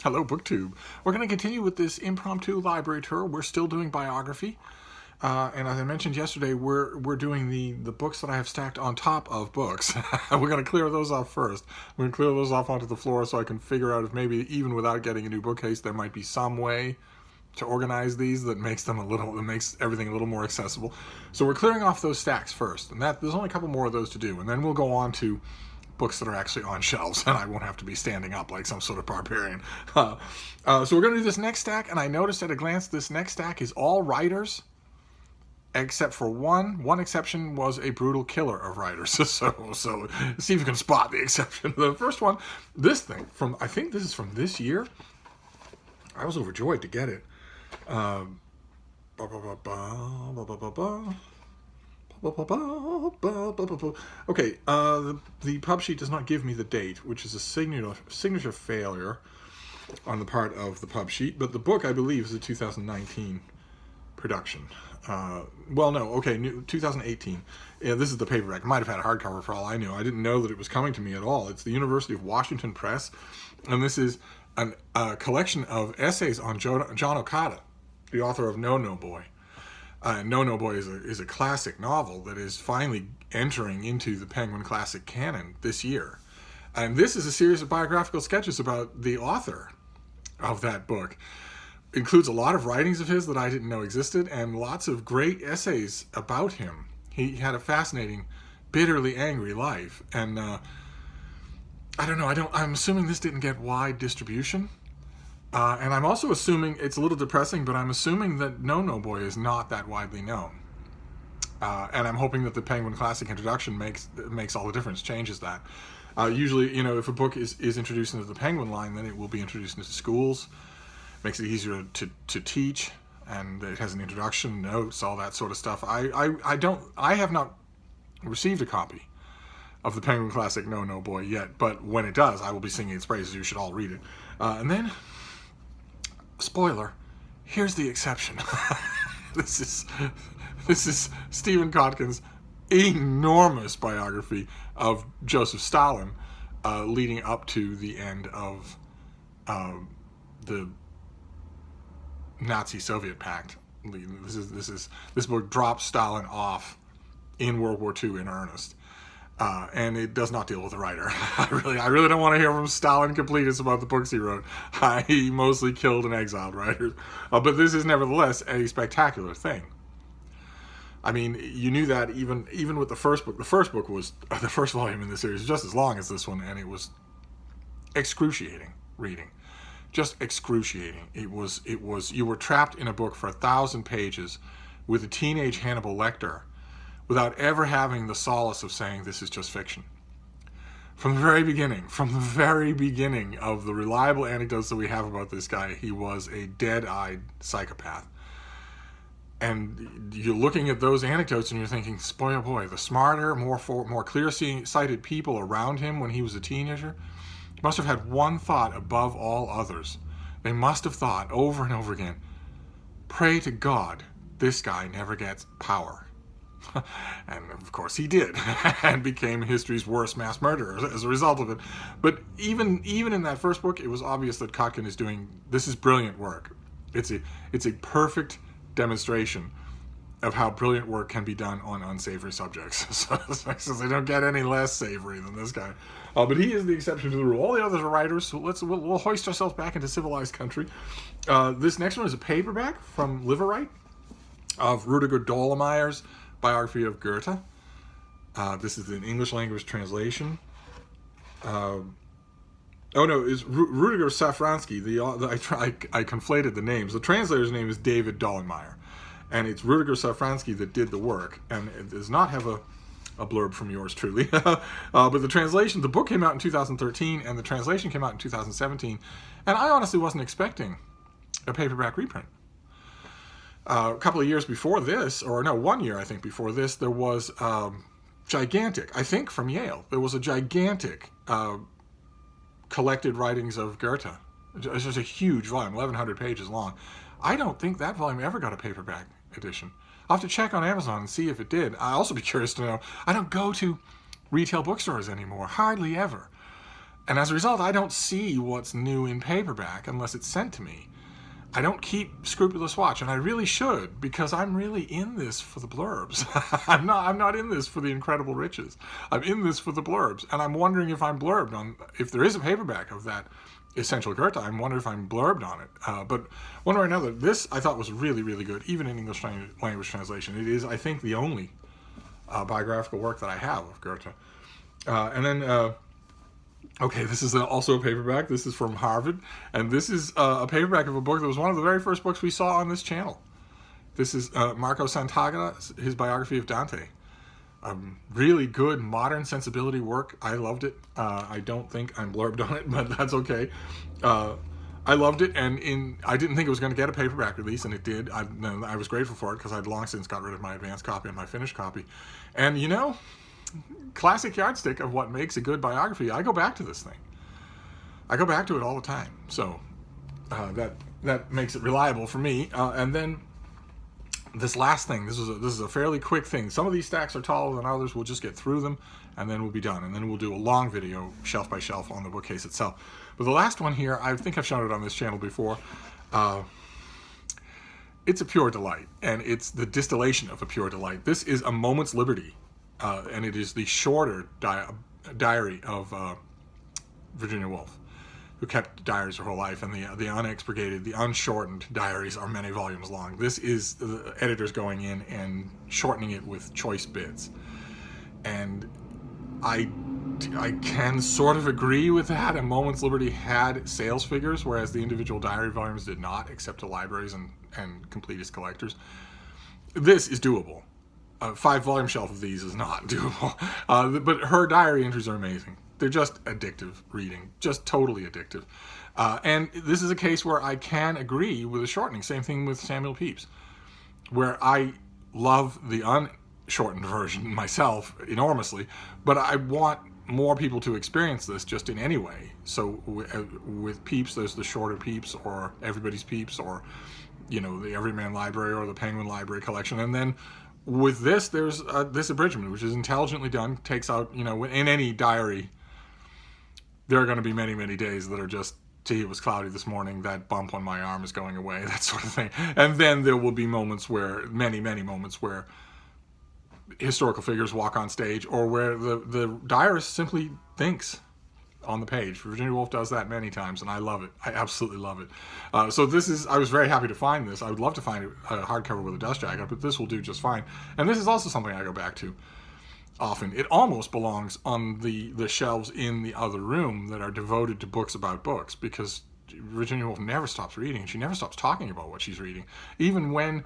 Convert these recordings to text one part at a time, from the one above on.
Hello, BookTube. We're going to continue with this impromptu library tour. We're still doing biography. And as I mentioned yesterday, we're doing the books that I have stacked on top of books. We're going to clear those off first. We're going to clear those off onto the floor so I can figure out if maybe even without getting a new bookcase, there might be some way to organize these that makes everything a little more accessible. So we're clearing off those stacks first, and there's only a couple more of those to do, and then we'll go on to books that are actually on shelves, and I won't have to be standing up like some sort of barbarian. So we're going to do this next stack, and I noticed at a glance this next stack is all writers, except for one. One exception was a brutal killer of writers. So see if you can spot the exception. The first one, this thing, I think this is from this year. I was overjoyed to get it. Okay, the pub sheet does not give me the date, which is a signature failure on the part of the pub sheet, but the book, I believe, is a 2019 production. Well, no, okay, 2018. Yeah, this is the paperback. It might have had a hardcover for all I knew. I didn't know that it was coming to me at all. It's the University of Washington Press, and this is a collection of essays on John Okada, the author of No No Boy. No No Boy is a classic novel that is finally entering into the Penguin Classic canon this year. And this is a series of biographical sketches about the author of that book. It includes a lot of writings of his that I didn't know existed and lots of great essays about him. He had a fascinating, bitterly angry life. And I don't know, I'm assuming this didn't get wide distribution. And I'm also assuming, it's a little depressing, but I'm assuming that No No Boy is not that widely known. And I'm hoping that the Penguin Classic introduction makes all the difference, changes that. Usually, if a book is introduced into the Penguin line, then it will be introduced into schools, makes it easier to teach, and it has an introduction, notes, all that sort of stuff. I have not received a copy of the Penguin Classic No No Boy yet, but when it does, I will be singing its praises. You should all read it. And then, spoiler, here's the exception. This is Stephen Calkins' enormous biography of Joseph Stalin, leading up to the end of the Nazi-Soviet pact. This book drops Stalin off in World War II in earnest. And it does not deal with the writer. I really don't want to hear from Stalin completists about the books he wrote. He mostly killed and exiled writers. But this is nevertheless a spectacular thing. I mean, you knew that even with the first book. The first book was, the first volume in the series was just as long as this one, and it was excruciating reading. Just excruciating. It was, you were trapped in a book for 1,000 pages with a teenage Hannibal Lecter, without ever having the solace of saying this is just fiction. From the very beginning of the reliable anecdotes that we have about this guy, he was a dead-eyed psychopath. And you're looking at those anecdotes and you're thinking, boy, oh boy, the smarter, more clear-sighted people around him when he was a teenager must have had one thought above all others. They must have thought over and over again, pray to God this guy never gets power. And of course he did, and became history's worst mass murderer as a result of it. But even in that first book, it was obvious that Kotkin is doing, this is brilliant work. It's a perfect demonstration of how brilliant work can be done on unsavory subjects. So they don't get any less savory than this guy. But he is the exception to the rule. All the others are writers, so we'll hoist ourselves back into civilized country. This next one is a paperback from Liverite of Rudiger Dolemeyer's biography of Goethe. This is an English language translation. It's Rudiger Safransky. I conflated the names. The translator's name is David Dollenmeyer, and it's Rudiger Safransky that did the work, and it does not have a blurb from yours truly. But the book came out in 2013, and the translation came out in 2017, and I honestly wasn't expecting a paperback reprint. A couple of years before this, 1 year I think before this, there was gigantic, I think from Yale, there was a gigantic collected writings of Goethe. It's just a huge volume, 1,100 pages long. I don't think that volume ever got a paperback edition. I'll have to check on Amazon and see if it did. I'll also be curious to know, I don't go to retail bookstores anymore, hardly ever. And as a result, I don't see what's new in paperback unless it's sent to me. I don't keep scrupulous watch, and I really should, because I'm really in this for the blurbs. I'm not in this for the incredible riches. I'm in this for the blurbs, and I'm wondering if I'm blurbed on, if there is a paperback of that Essential Goethe, I'm wondering if I'm blurbed on it. But one way or another, this I thought was really, really good, even in English language translation. It is, I think, the only biographical work that I have of Goethe. And then... Okay, this is also a paperback. This is from Harvard, and this is a paperback of a book that was one of the very first books we saw on this channel. This is Marco Sontag's, his biography of Dante. Really good, modern sensibility work. I loved it. I don't think I'm blurbed on it, but that's okay. I loved it, and I didn't think it was going to get a paperback release, and it did. I was grateful for it, because I'd long since got rid of my advanced copy and my finished copy. And, you know... classic yardstick of what makes a good biography. I go back to this thing. I go back to it all the time. So that makes it reliable for me. And then this last thing. This is a fairly quick thing. Some of these stacks are taller than others. We'll just get through them, and then we'll be done. And then we'll do a long video, shelf by shelf, on the bookcase itself. But the last one here, I think I've shown it on this channel before. It's a pure delight, and it's the distillation of a pure delight. This is A Moment's Liberty. And it is the shorter diary of Virginia Woolf, who kept diaries her whole life, and the unexpurgated, the unshortened diaries are many volumes long. This is the editors going in and shortening it with choice bits. And I can sort of agree with that. A Moment's Liberty had sales figures, whereas the individual diary volumes did not, except to libraries and completist collectors. This is doable. A 5-volume shelf of these is not doable. But her diary entries are amazing. They're just addictive reading. Just totally addictive. And this is a case where I can agree with the shortening. Same thing with Samuel Pepys, where I love the unshortened version myself enormously, but I want more people to experience this just in any way. So with Pepys, there's the shorter Pepys, or Everybody's Pepys, or, you know, the Everyman Library, or the Penguin Library collection. And then with this, there's this abridgment, which is intelligently done, takes out, you know, in any diary, there are going to be many, many days that are just, gee, it was cloudy this morning, that bump on my arm is going away, that sort of thing. And then there will be moments where, many, many moments where historical figures walk on stage, or where the diarist simply thinks on the page. Virginia Woolf does that many times, and I love it. I absolutely love it. So this is, I was very happy to find this. I would love to find a hardcover with a dust jacket, but this will do just fine. And this is also something I go back to often. It almost belongs on the shelves in the other room that are devoted to books about books, because Virginia Woolf never stops reading. She never stops talking about what she's reading. Even when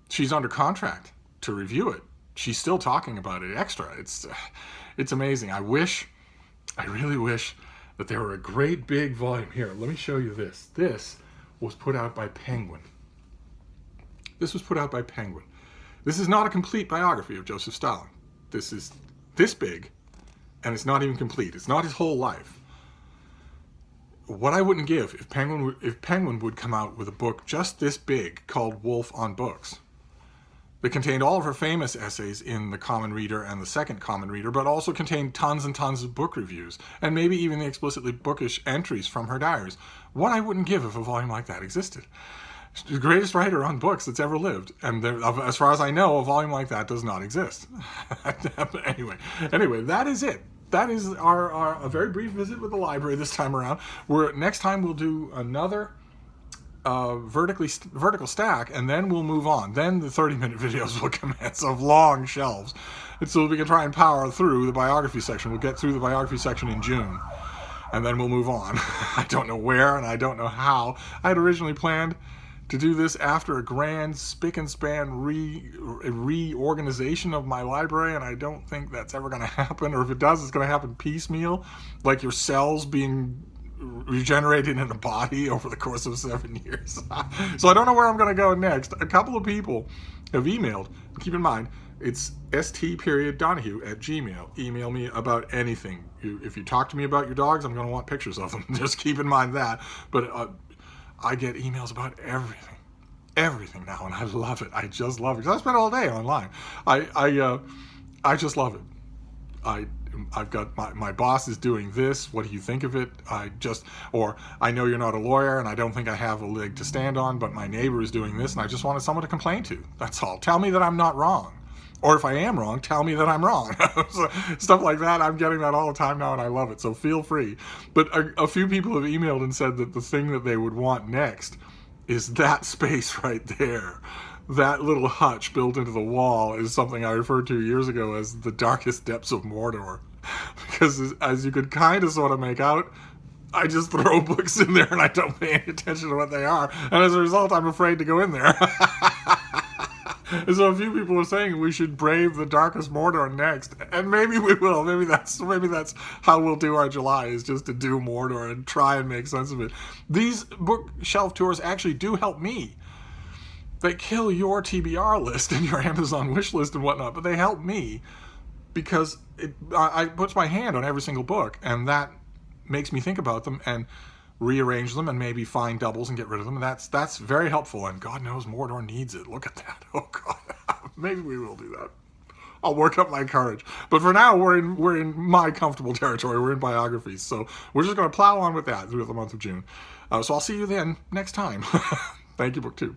she's under contract to review it, she's still talking about it extra. It's amazing. I really wish that there were a great big volume. Here, let me show you this. This was put out by Penguin. This was put out by Penguin. This is not a complete biography of Joseph Stalin. This is this big, and it's not even complete. It's not his whole life. What I wouldn't give if Penguin would come out with a book just this big called Woolf on Books, that contained all of her famous essays in the Common Reader and the Second Common Reader, but also contained tons and tons of book reviews, and maybe even the explicitly bookish entries from her diaries. What I wouldn't give if a volume like that existed. She's the greatest writer on books that's ever lived, and there, as far as I know, a volume like that does not exist. Anyway, that is it. That is a very brief visit with the library this time around. Next time we'll do another vertical stack, and then we'll move on. Then the 30-minute videos will commence of long shelves, and so we can try and power through the biography section. We'll get through the biography section in June, and then we'll move on. I don't know where, and I don't know how. I had originally planned to do this after a grand spick and span reorganization of my library, and I don't think that's ever going to happen, or if it does, it's going to happen piecemeal, like your cells being regenerated in a body over the course of 7 years. So I don't know where I'm going to go next. A couple of people have emailed. Keep in mind, it's st.donahue@gmail. Email me about anything. If you talk to me about your dogs, I'm going to want pictures of them. Just keep in mind that. But I get emails about everything now, and I love it. I just love it, because I spend all day online. I just love it. I've got my boss is doing this. What do you think of it? Or I know you're not a lawyer and I don't think I have a leg to stand on, but my neighbor is doing this and I just wanted someone to complain to. That's all. Tell me that I'm not wrong. Or if I am wrong, tell me that I'm wrong. So, stuff like that, I'm getting that all the time now and I love it. So feel free. But a few people have emailed and said that the thing that they would want next is that space right there. That little hutch built into the wall is something I referred to years ago as the darkest depths of Mordor. Because as you could kind of sort of make out, I just throw books in there and I don't pay any attention to what they are. And as a result, I'm afraid to go in there. And so a few people are saying we should brave the darkest Mordor next. And maybe we will. Maybe that's how we'll do our July, is just to do Mordor and try and make sense of it. These bookshelf tours actually do help me. They kill your TBR list and your Amazon wish list and whatnot, but they help me because I puts my hand on every single book, and that makes me think about them and rearrange them and maybe find doubles and get rid of them. And that's very helpful, and God knows Mordor needs it. Look at that. Oh God, maybe we will do that. I'll work up my courage. But for now, we're in my comfortable territory. We're in biographies, so we're just going to plow on with that through the month of June. So I'll see you then next time. Thank you, Book 2.